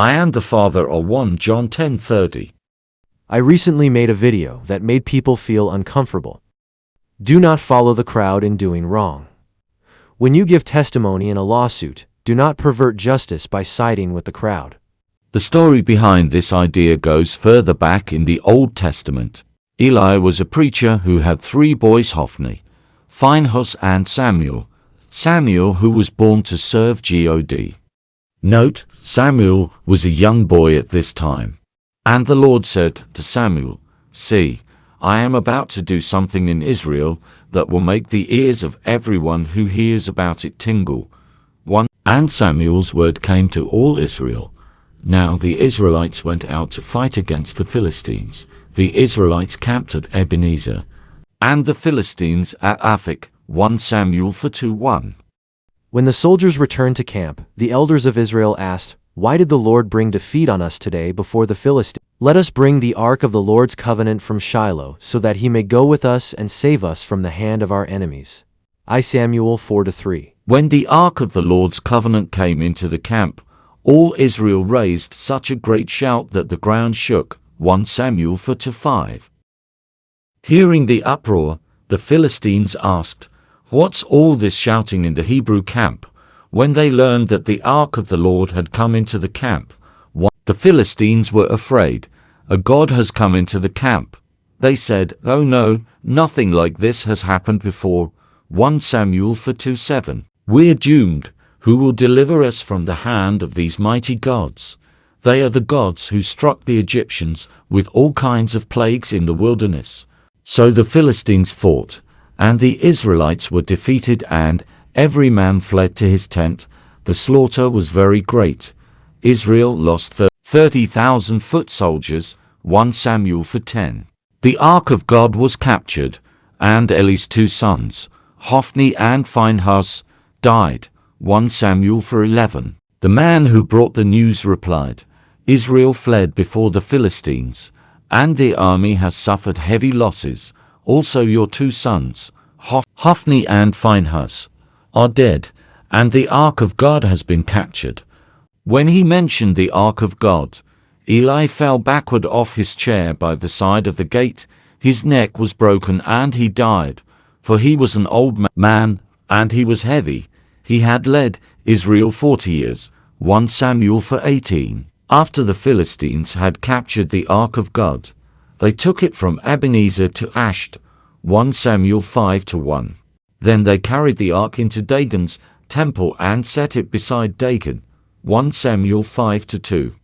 I and the Father are one. John 10:30. I recently made a video that made people feel uncomfortable. Do not follow the crowd in doing wrong. When you give testimony in a lawsuit, do not pervert justice by siding with the crowd. The story behind this idea goes further back in the Old Testament. Eli was a preacher who had 3 boys, Hophni, Phinehas and Samuel. Samuel, who was born to serve God. Note, Samuel was a young boy at this time. And the Lord said to Samuel, "See, I am about to do something in Israel that will make the ears of everyone who hears about it tingle." 1. And Samuel's word came to all Israel. Now the Israelites went out to fight against the Philistines. The Israelites camped at Ebenezer, and the Philistines at Aphek. 1 Samuel 2:1. When the soldiers returned to camp, the elders of Israel asked, "Why did the Lord bring defeat on us today before the Philistines? Let us bring the ark of the Lord's covenant from Shiloh, so that he may go with us and save us from the hand of our enemies." I Samuel 4-3. When the ark of the Lord's covenant came into the camp, all Israel raised such a great shout that the ground shook. 1 Samuel 4-5. Hearing the uproar, the Philistines asked, "What's all this shouting in the Hebrew camp?" When they learned that the ark of the Lord had come into the camp, the Philistines were afraid. "A god has come into the camp." They said, "Oh no, nothing like this has happened before." 1 Samuel 4:2-7. We're doomed. Who will deliver us from the hand of these mighty gods? They are the gods who struck the Egyptians with all kinds of plagues in the wilderness. So the Philistines fought, and the Israelites were defeated, and every man fled to his tent. The slaughter was very great. Israel lost 30,000 foot soldiers. 1 Samuel 4:10. The ark of God was captured, and Eli's 2 sons, Hophni and Phinehas, died. 1 Samuel 4:11. The man who brought the news replied, "Israel fled before the Philistines, and the army has suffered heavy losses. Also your 2 sons, Hophni and Phinehas, are dead, and the ark of God has been captured." When he mentioned the ark of God, Eli fell backward off his chair by the side of the gate. His neck was broken and he died, for he was an old man, and he was heavy. He had led Israel 40 years. 1 Samuel 4:18. After the Philistines had captured the ark of God, they took it from Ebenezer to Ashdod. 1 Samuel 5:1. Then they carried the ark into Dagon's temple and set it beside Dagon. 1 Samuel 5:2.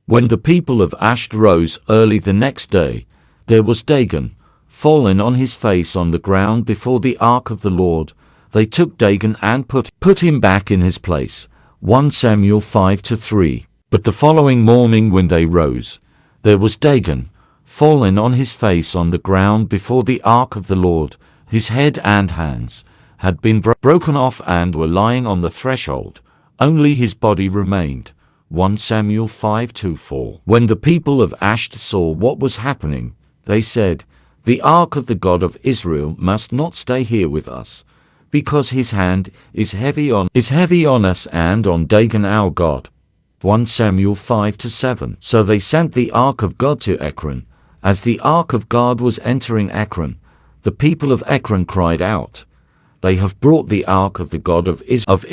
When the people of Ashdod rose early the next day, there was Dagon, fallen on his face on the ground before the ark of the Lord. They took Dagon and put him back in his place. 1 Samuel 5:3. But the following morning when they rose, there was Dagon, fallen on his face on the ground before the ark of the Lord. His head and hands had been broken off and were lying on the threshold. Only his body remained. 1 Samuel 5:4. When the people of Ashdod saw what was happening, they said, "The ark of the God of Israel must not stay here with us, because his hand is heavy on us and on Dagon our God." 1 Samuel 5:7. So they sent the ark of God to Ekron. As the ark of God was entering Ekron, the people of Ekron cried out, "They have brought the ark of the God of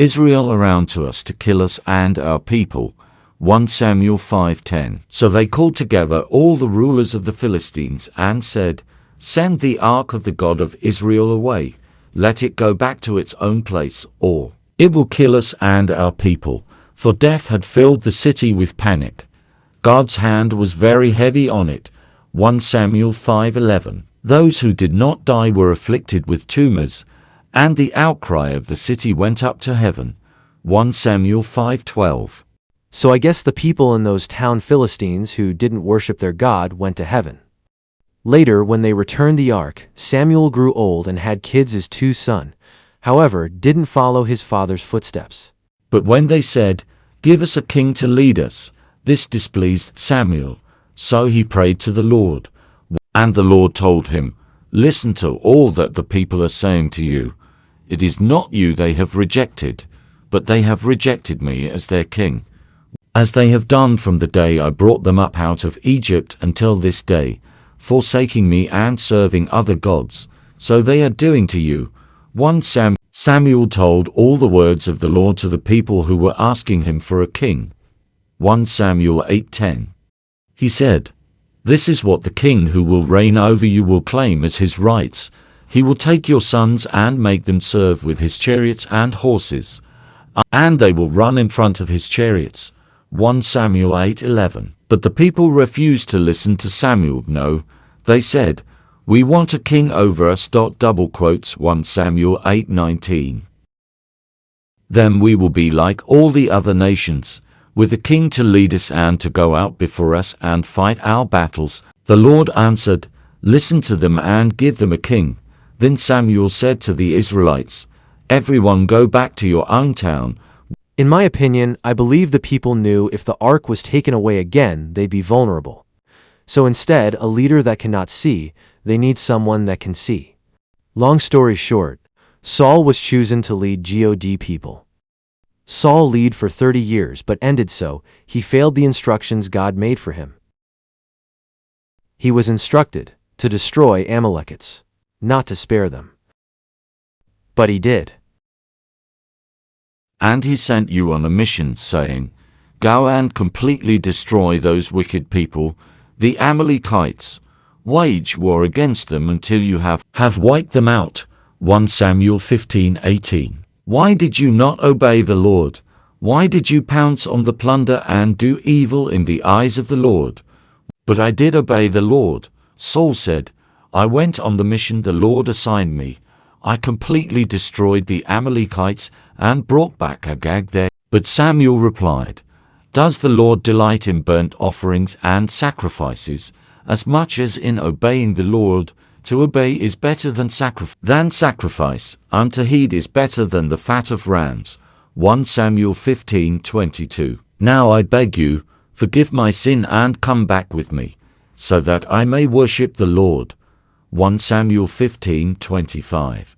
Israel around to us to kill us and our people." 1 Samuel 5:10. So they called together all the rulers of the Philistines and said, "Send the ark of the God of Israel away. Let it go back to its own place, or it will kill us and our people." For death had filled the city with panic. God's hand was very heavy on it. 1 Samuel 5:11. Those who did not die were afflicted with tumors, and the outcry of the city went up to heaven. 1 Samuel 5:12. So I guess the people in those town Philistines who didn't worship their God went to heaven. Later, when they returned the ark, Samuel grew old and had kids as 2 sons, however, didn't follow his father's footsteps. But when they said, "Give us a king to lead us," this displeased Samuel. So he prayed to the Lord. And the Lord told him, "Listen to all that the people are saying to you. It is not you they have rejected, but they have rejected me as their king." as they have done from the day I brought them up out of Egypt until this day, forsaking me and serving other gods. So they are doing to you. 1 Samuel told all the words of the Lord to the people who were asking him for a king. 1 Samuel 8:10. He said, "This is what the king who will reign over you will claim as his rights. He will take your sons and make them serve with his chariots and horses, and they will run in front of his chariots." 1 Samuel 8:11. But the people refused to listen to Samuel. No, they said, "We want a king over us." 1 Samuel 8:19. Then we will be like all the other nations, with a king to lead us and to go out before us and fight our battles. The Lord answered, "Listen to them and give them a king." Then Samuel said to the Israelites, "Everyone go back to your own town." In my opinion, I believe the people knew if the ark was taken away again, they'd be vulnerable. So instead, a leader that cannot see, they need someone that can see. Long story short, Saul was chosen to lead God people. Saul led for 30 years but ended so, he failed the instructions God made for him. He was instructed to destroy Amalekites, not to spare them. But he did. And he sent you on a mission, saying, "Go and completely destroy those wicked people, the Amalekites. Wage war against them until you have wiped them out." 1 Samuel 15:18. Why did you not obey the Lord? Why did you pounce on the plunder and do evil in the eyes of the Lord? But I did obey the Lord. Saul said, "I went on the mission the Lord assigned me. I completely destroyed the Amalekites and brought back Agag there." But Samuel replied, "Does the Lord delight in burnt offerings and sacrifices, as much as in obeying the Lord? To obey is better than sacrifice, and to heed is better than the fat of rams." 1 Samuel 15:22. Now I beg you, forgive my sin and come back with me, so that I may worship the Lord. 1 Samuel 15:25.